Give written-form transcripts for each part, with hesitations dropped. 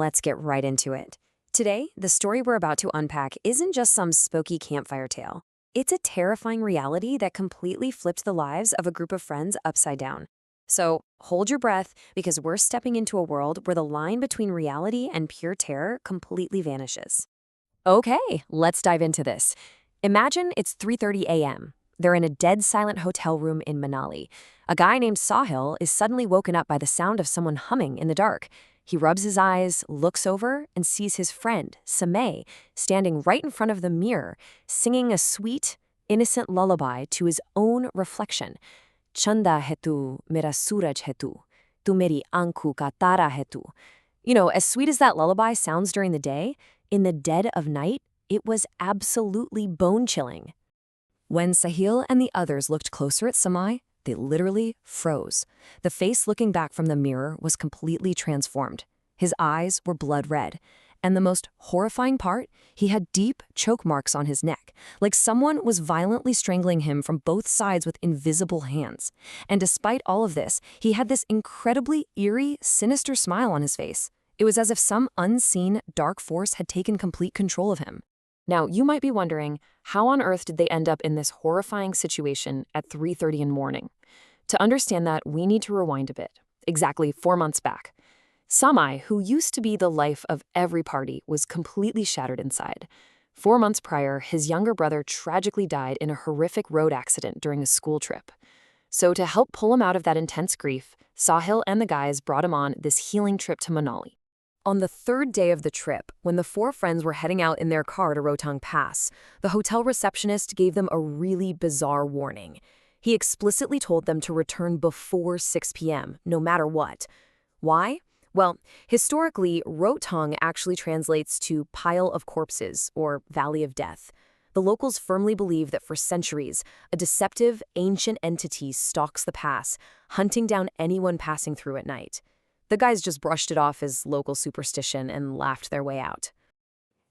Let's get right into it. Today, the story we're about to unpack isn't just some spooky campfire tale. It's a terrifying reality that completely flipped the lives of a group of friends upside down. So, hold your breath because we're stepping into a world where the line between reality and pure terror completely vanishes. Okay, let's dive into this. Imagine it's 3:30 a.m. They're in a dead silent hotel room in Manali. A guy named Sahil is suddenly woken up by the sound of someone humming in the dark. He rubs his eyes, looks over, and sees his friend, Samay, standing right in front of the mirror, singing a sweet, innocent lullaby to his own reflection. Chanda hai tu, mera suraj hai tu meri aankhon ka tara hai tu. As sweet as that lullaby sounds during the day, in the dead of night, it was absolutely bone-chilling. When Sahil and the others looked closer at Samay, they literally froze. The face looking back from the mirror was completely transformed. His eyes were blood red. And the most horrifying part, he had deep choke marks on his neck, like someone was violently strangling him from both sides with invisible hands. And despite all of this, he had this incredibly eerie, sinister smile on his face. It was as if some unseen, dark force had taken complete control of him. Now, you might be wondering, how on earth did they end up in this horrifying situation at 3:30 in the morning? To understand that, we need to rewind a bit, exactly 4 months back. Samay, who used to be the life of every party, was completely shattered inside. 4 months prior, his younger brother tragically died in a horrific road accident during a school trip. So to help pull him out of that intense grief, Sahil and the guys brought him on this healing trip to Manali. On the third day of the trip, when the four friends were heading out in their car to Rotang Pass, the hotel receptionist gave them a really bizarre warning. He explicitly told them to return before 6 p.m., no matter what. Why? Well, historically, Rotang actually translates to pile of corpses, or valley of death. The locals firmly believe that for centuries, a deceptive, ancient entity stalks the pass, hunting down anyone passing through at night. The guys just brushed it off as local superstition and laughed their way out.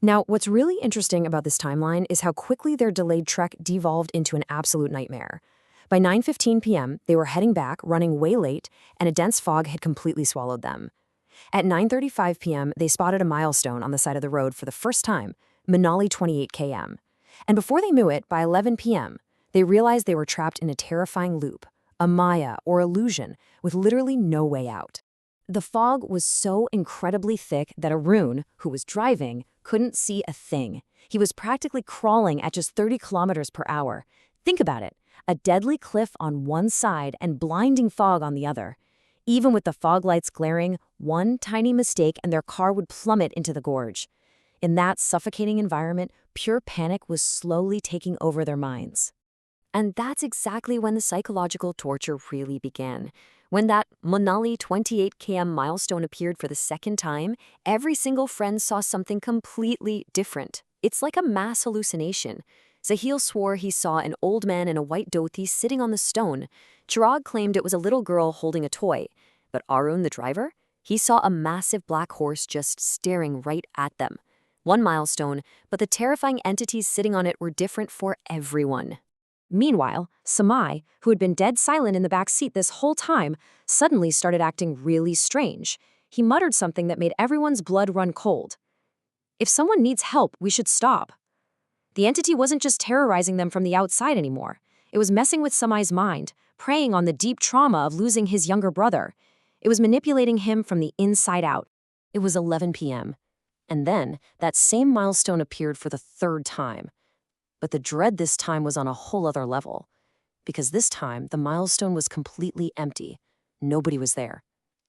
Now, what's really interesting about this timeline is how quickly their delayed trek devolved into an absolute nightmare. By 9:15 p.m., they were heading back, running way late, and a dense fog had completely swallowed them. At 9:35 p.m., they spotted a milestone on the side of the road for the first time, Manali 28 km. And before they knew it, by 11 p.m., they realized they were trapped in a terrifying loop, a maya or illusion, with literally no way out. The fog was so incredibly thick that Arun, who was driving, couldn't see a thing. He was practically crawling at just 30 kilometers per hour. Think about it, a deadly cliff on one side and blinding fog on the other. Even with the fog lights glaring, one tiny mistake and their car would plummet into the gorge. In that suffocating environment, pure panic was slowly taking over their minds. And that's exactly when the psychological torture really began. When that Manali 28 km milestone appeared for the second time, every single friend saw something completely different. It's like a mass hallucination. Sahil swore he saw an old man in a white dhoti sitting on the stone. Chirag claimed it was a little girl holding a toy. But Arun, the driver, he saw a massive black horse just staring right at them. One milestone, but the terrifying entities sitting on it were different for everyone. Meanwhile, Samay, who had been dead silent in the back seat this whole time, suddenly started acting really strange. He muttered something that made everyone's blood run cold. If someone needs help, we should stop. The entity wasn't just terrorizing them from the outside anymore. It was messing with Samay's mind, preying on the deep trauma of losing his younger brother. It was manipulating him from the inside out. It was 11 p.m. And then, that same milestone appeared for the third time. But the dread this time was on a whole other level. Because this time, the milestone was completely empty. Nobody was there.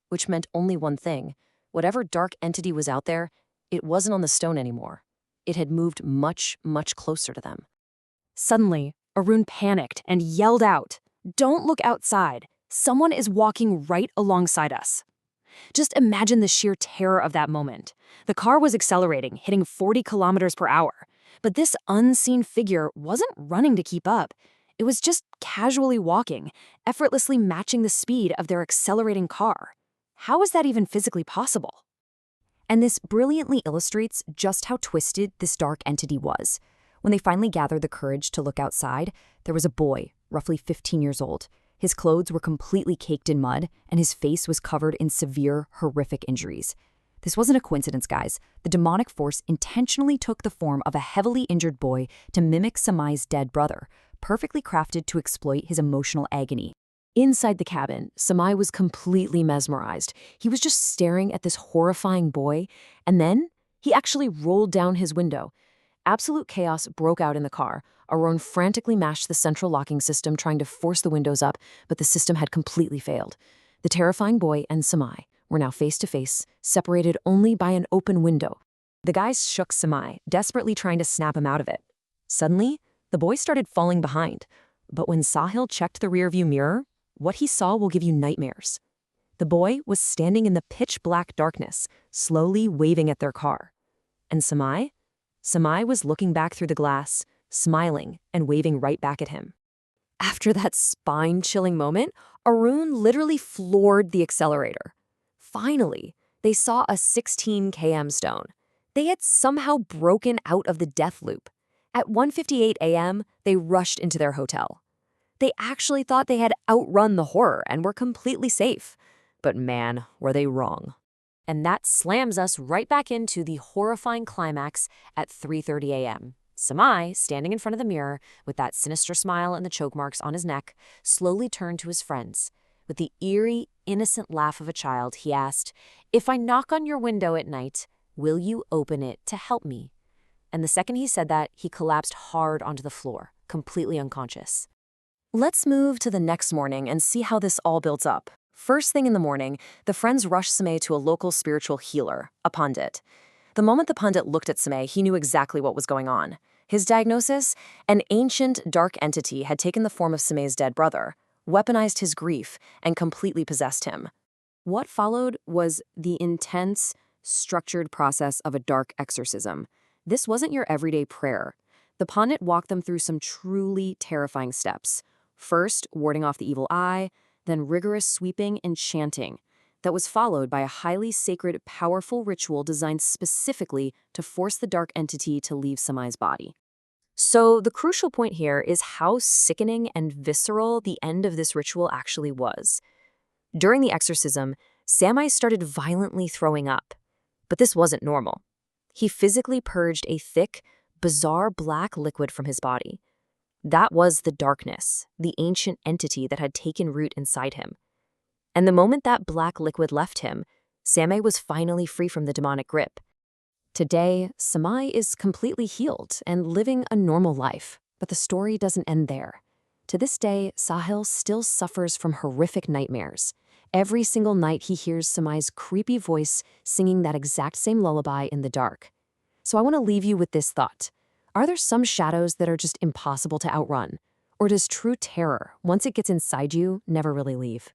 Which meant only one thing. Whatever dark entity was out there, it wasn't on the stone anymore. It had moved much, much closer to them. Suddenly, Arun panicked and yelled out, "Don't look outside. Someone is walking right alongside us." Just imagine the sheer terror of that moment. The car was accelerating, hitting 40 kilometers per hour. But this unseen figure wasn't running to keep up. It was just casually walking, effortlessly matching the speed of their accelerating car. How is that even physically possible? And this brilliantly illustrates just how twisted this dark entity was. When they finally gathered the courage to look outside, there was a boy, roughly 15 years old. His clothes were completely caked in mud, and his face was covered in severe, horrific injuries. This wasn't a coincidence, guys. The demonic force intentionally took the form of a heavily injured boy to mimic Samai's dead brother, perfectly crafted to exploit his emotional agony. Inside the cabin, Samai was completely mesmerized. He was just staring at this horrifying boy, and then he actually rolled down his window. Absolute chaos broke out in the car. Arun frantically mashed the central locking system, trying to force the windows up, but the system had completely failed. The terrifying boy and Samai were now face to face, separated only by an open window. The guys shook Samai, desperately trying to snap him out of it. Suddenly, the boy started falling behind. But when Sahil checked the rearview mirror, what he saw will give you nightmares. The boy was standing in the pitch-black darkness, slowly waving at their car. And Samai? Samai was looking back through the glass, smiling and waving right back at him. After that spine-chilling moment, Arun literally floored the accelerator. Finally, they saw a 16 km stone. They had somehow broken out of the death loop. At 1:58 a.m., they rushed into their hotel. They actually thought they had outrun the horror and were completely safe. But man, were they wrong. And that slams us right back into the horrifying climax at 3:30 a.m. Samai, standing in front of the mirror with that sinister smile and the choke marks on his neck, slowly turned to his friends. With the eerie, innocent laugh of a child, he asked, "If I knock on your window at night, will you open it to help me?" And the second he said that, he collapsed hard onto the floor, completely unconscious. Let's move to the next morning and see how this all builds up. First thing in the morning, the friends rushed Samay to a local spiritual healer, a pundit. The moment the pundit looked at Samay, he knew exactly what was going on. His diagnosis? An ancient, dark entity had taken the form of Samay's dead brother, weaponized his grief, and completely possessed him. What followed was the intense, structured process of a dark exorcism. This wasn't your everyday prayer. The pundit walked them through some truly terrifying steps. First, warding off the evil eye, then rigorous sweeping and chanting. That was followed by a highly sacred, powerful ritual designed specifically to force the dark entity to leave Samai's body. So the crucial point here is how sickening and visceral the end of this ritual actually was. During the exorcism, Samai started violently throwing up. But this wasn't normal. He physically purged a thick, bizarre black liquid from his body. That was the darkness, the ancient entity that had taken root inside him. And the moment that black liquid left him, Samai was finally free from the demonic grip. Today, Samai is completely healed and living a normal life, but the story doesn't end there. To this day, Sahil still suffers from horrific nightmares. Every single night he hears Samai's creepy voice singing that exact same lullaby in the dark. So I want to leave you with this thought. Are there some shadows that are just impossible to outrun? Or does true terror, once it gets inside you, never really leave?